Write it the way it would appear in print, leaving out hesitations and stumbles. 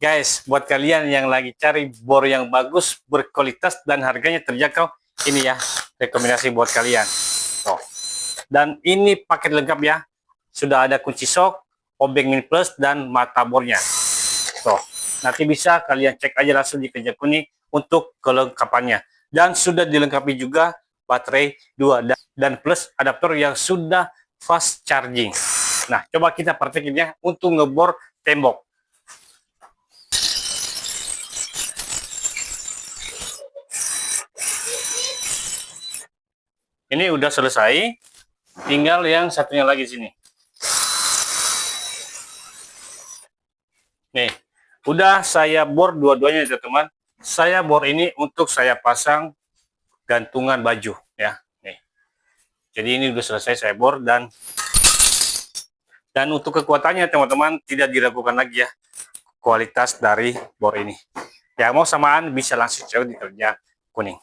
Guys, buat kalian yang lagi cari bor yang bagus, berkualitas dan harganya terjangkau, ini ya rekomendasi buat kalian. Tuh. Dan ini paket lengkap ya. Sudah ada kunci sok, obeng mini plus dan mata bornya. Tuh. Nanti bisa kalian cek aja langsung di Kerja Kuning untuk kelengkapannya. Dan sudah dilengkapi juga baterai 2 dan plus adaptor yang sudah fast charging. Nah, coba kita praktekin ya untuk ngebor tembok. Ini udah selesai, tinggal yang satunya lagi sini. Nih, udah saya bor dua-duanya ya teman. Saya bor ini untuk saya pasang gantungan baju ya. Nih. Jadi ini udah selesai saya bor dan untuk kekuatannya teman-teman tidak diragukan lagi ya kualitas dari bor ini. Ya mau samaan bisa langsung cek di Kerja Kuning.